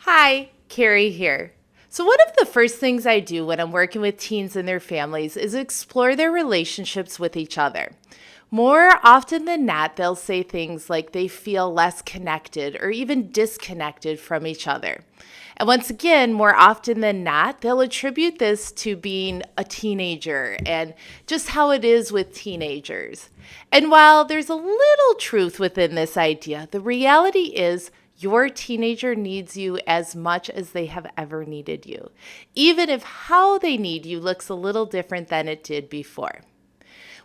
Hi, Carrie here. So, one of the first things I do when I'm working with teens and their families is explore their relationships with each other. More often than not, they'll say things like they feel less connected or even disconnected from each other. And once again, more often than not, they'll attribute this to being a teenager and just how it is with teenagers. And while there's a little truth within this idea, the reality is your teenager needs you as much as they have ever needed you, even if how they need you looks a little different than it did before.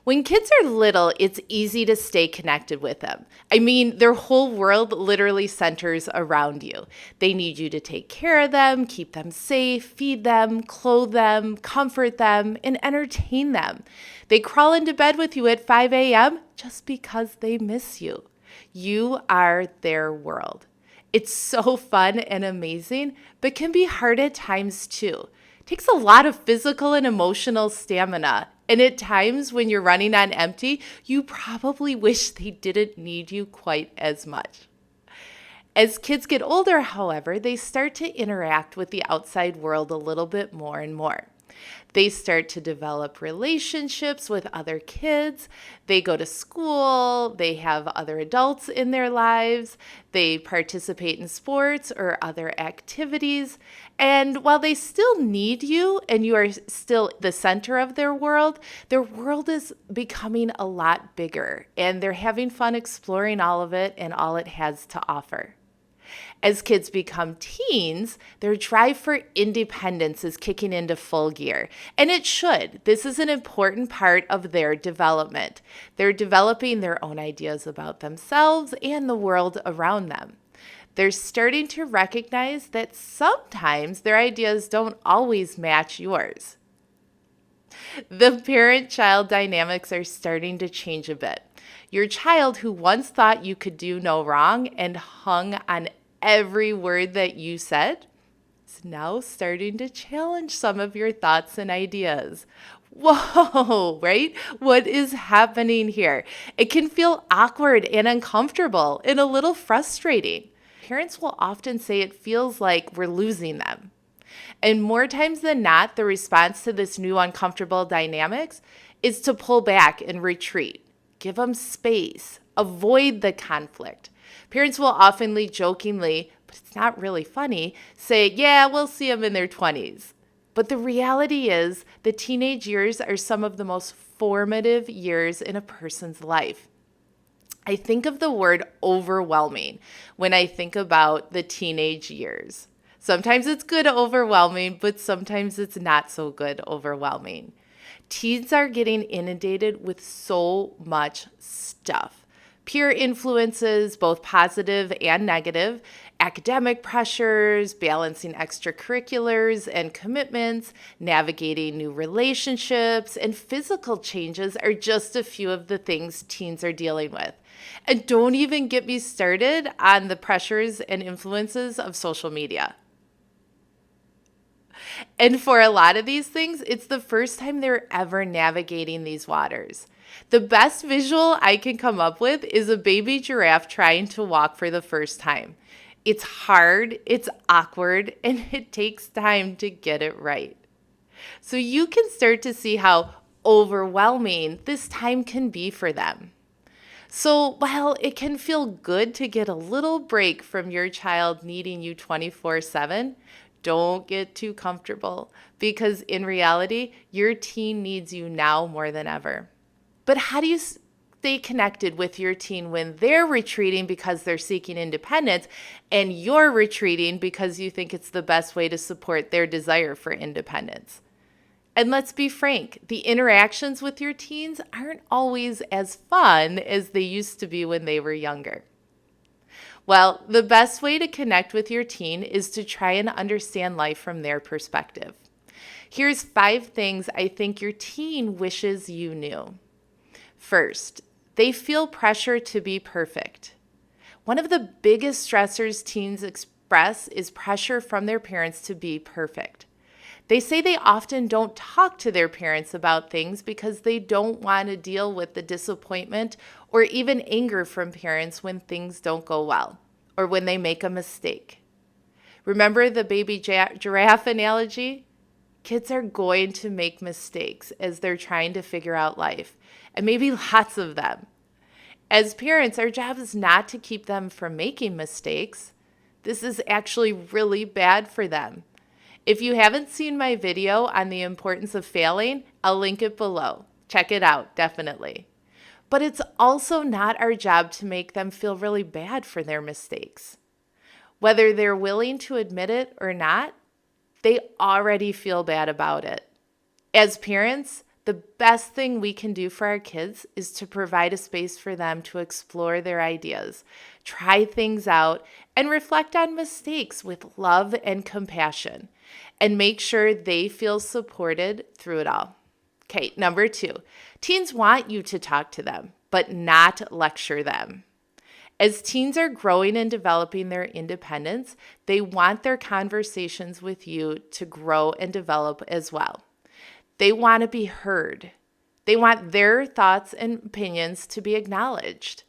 When kids are little, it's easy to stay connected with them. I mean, their whole world literally centers around you. They need you to take care of them, keep them safe, feed them, clothe them, comfort them, and entertain them. They crawl into bed with you at 5 a.m. just because they miss you. You are their world. It's so fun and amazing, but can be hard at times too. It takes a lot of physical and emotional stamina. And at times when you're running on empty, you probably wish they didn't need you quite as much. As kids get older, however, they start to interact with the outside world a little bit more and more. They start to develop relationships with other kids. They go to school. They have other adults in their lives. They participate in sports or other activities. And while they still need you and you are still the center of their world is becoming a lot bigger. And they're having fun exploring all of it and all it has to offer. As kids become teens, their drive for independence is kicking into full gear. And it should. This is an important part of their development. They're developing their own ideas about themselves and the world around them. They're starting to recognize that sometimes their ideas don't always match yours. The parent-child dynamics are starting to change a bit. Your child who once thought you could do no wrong and hung on every word that you said is now starting to challenge some of your thoughts and ideas. Whoa, right? What is happening here? It can feel awkward and uncomfortable and a little frustrating. Parents will often say it feels like we're losing them. And more times than not, the response to this new uncomfortable dynamics is to pull back and retreat. Give them space. Avoid the conflict. Parents will oftenly jokingly, but it's not really funny, say, yeah, we'll see them in their 20s. But the reality is the teenage years are some of the most formative years in a person's life. I think of the word overwhelming when I think about the teenage years. Sometimes it's good overwhelming, but sometimes it's not so good overwhelming. Teens are getting inundated with so much stuff. Peer influences, both positive and negative, academic pressures, balancing extracurriculars and commitments, navigating new relationships, and physical changes are just a few of the things teens are dealing with. And don't even get me started on the pressures and influences of social media. And for a lot of these things, it's the first time they're ever navigating these waters. The best visual I can come up with is a baby giraffe trying to walk for the first time. It's hard, it's awkward, and it takes time to get it right. So you can start to see how overwhelming this time can be for them. So while it can feel good to get a little break from your child needing you 24/7, don't get too comfortable because in reality, your teen needs you now more than ever. But how do you stay connected with your teen when they're retreating because they're seeking independence and you're retreating because you think it's the best way to support their desire for independence? And let's be frank, the interactions with your teens aren't always as fun as they used to be when they were younger. Well, the best way to connect with your teen is to try and understand life from their perspective. Here's 5 things I think your teen wishes you knew. First, they feel pressure to be perfect. One of the biggest stressors teens express is pressure from their parents to be perfect. They say they often don't talk to their parents about things because they don't want to deal with the disappointment or even anger from parents when things don't go well or when they make a mistake. Remember the baby giraffe analogy? Kids are going to make mistakes as they're trying to figure out life, and maybe lots of them. As parents, our job is not to keep them from making mistakes. This is actually really bad for them. If you haven't seen my video on the importance of failing, I'll link it below. Check it out, definitely. But it's also not our job to make them feel really bad for their mistakes. Whether they're willing to admit it or not, they already feel bad about it. As parents, the best thing we can do for our kids is to provide a space for them to explore their ideas, try things out, and reflect on mistakes with love and compassion, and make sure they feel supported through it all. Okay, number 2, teens want you to talk to them, but not lecture them. As teens are growing and developing their independence, they want their conversations with you to grow and develop as well. They want to be heard. They want their thoughts and opinions to be acknowledged.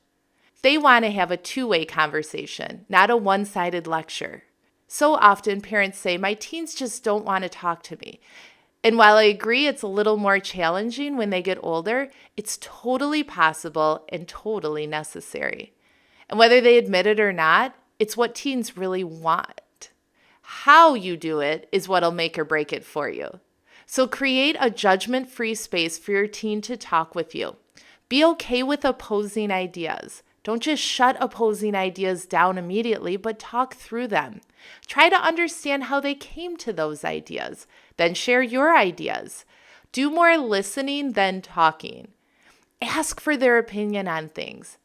They want to have a two-way conversation, not a one-sided lecture. So often parents say, my teens just don't want to talk to me. And while I agree it's a little more challenging when they get older, it's totally possible and totally necessary. And whether they admit it or not, it's what teens really want. How you do it is what'll make or break it for you. So create a judgment-free space for your teen to talk with you. Be okay with opposing ideas. Don't just shut opposing ideas down immediately, but talk through them. Try to understand how they came to those ideas. Then share your ideas. Do more listening than talking. Ask for their opinion on things.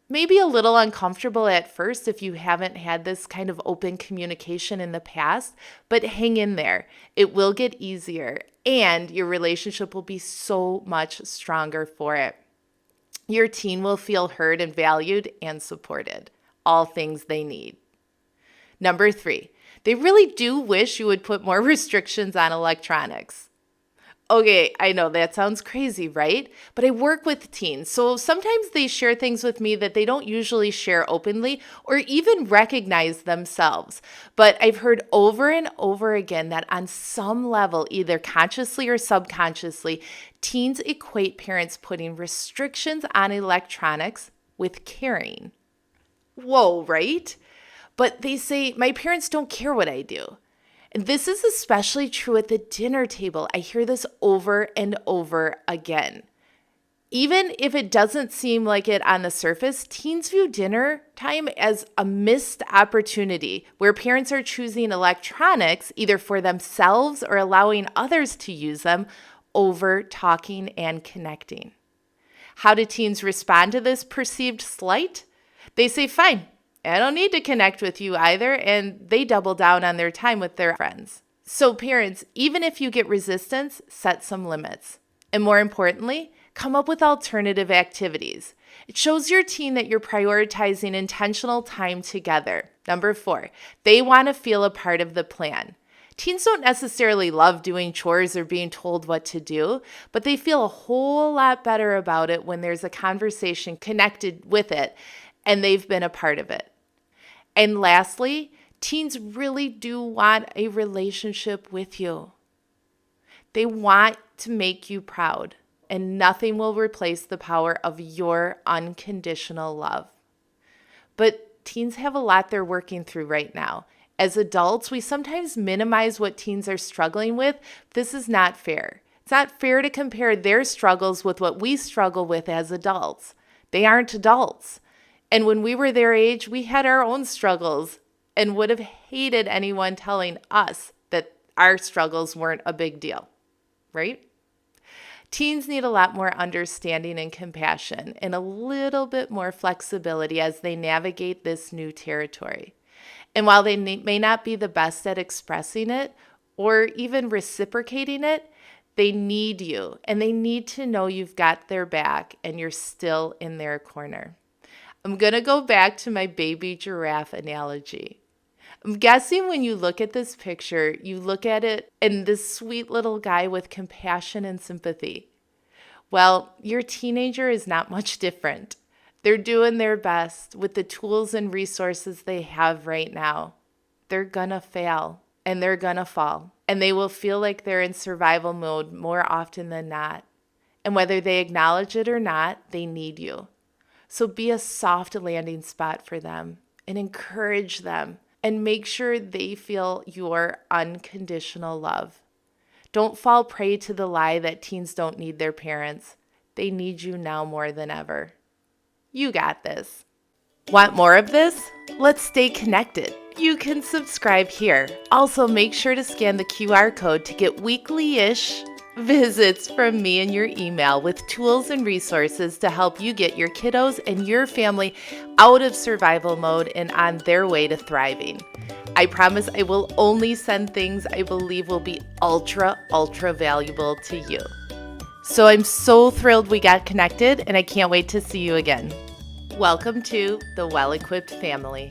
Maybe a little uncomfortable at first if you haven't had this kind of open communication in the past, but hang in there. It will get easier, and your relationship will be so much stronger for it. Your teen will feel heard and valued and supported, all things they need. Number 3, they really do wish you would put more restrictions on electronics. Okay, I know that sounds crazy, right? But I work with teens, so sometimes they share things with me that they don't usually share openly or even recognize themselves. But I've heard over and over again that on some level, either consciously or subconsciously, teens equate parents putting restrictions on electronics with caring. Whoa, right? But they say, my parents don't care what I do. And this is especially true at the dinner table. I hear this over and over again. Even if it doesn't seem like it on the surface, teens view dinner time as a missed opportunity where parents are choosing electronics either for themselves or allowing others to use them over talking and connecting. How do teens respond to this perceived slight? They say, fine, I don't need to connect with you either, and they double down on their time with their friends. So parents, even if you get resistance, set some limits. And more importantly, come up with alternative activities. It shows your teen that you're prioritizing intentional time together. Number 4, they want to feel a part of the plan. Teens don't necessarily love doing chores or being told what to do, but they feel a whole lot better about it when there's a conversation connected with it and they've been a part of it. And lastly, teens really do want a relationship with you. They want to make you proud, and nothing will replace the power of your unconditional love. But teens have a lot they're working through right now. As adults, we sometimes minimize what teens are struggling with. This is not fair. It's not fair to compare their struggles with what we struggle with as adults. They aren't adults. And when we were their age, we had our own struggles and would have hated anyone telling us that our struggles weren't a big deal, right? Teens need a lot more understanding and compassion and a little bit more flexibility as they navigate this new territory. And while they may not be the best at expressing it or even reciprocating it, they need you and they need to know you've got their back and you're still in their corner. I'm going to go back to my baby giraffe analogy. I'm guessing when you look at this picture, you look at it and this sweet little guy with compassion and sympathy. Well, your teenager is not much different. They're doing their best with the tools and resources they have right now. they're gonna fail and they're gonna fall. And they will feel like they're in survival mode more often than not. And whether they acknowledge it or not, they need you. So be a soft landing spot for them and encourage them and make sure they feel your unconditional love. Don't fall prey to the lie that teens don't need their parents. They need you now more than ever. You got this. Want more of this? Let's stay connected. You can subscribe here. Also, make sure to scan the QR code to get weekly-ish visits from me in your email with tools and resources to help you get your kiddos and your family out of survival mode and on their way to thriving. I promise I will only send things I believe will be ultra valuable to you. So I'm so thrilled we got connected, and I can't wait to see you again. Welcome to the Well-Equipped Family.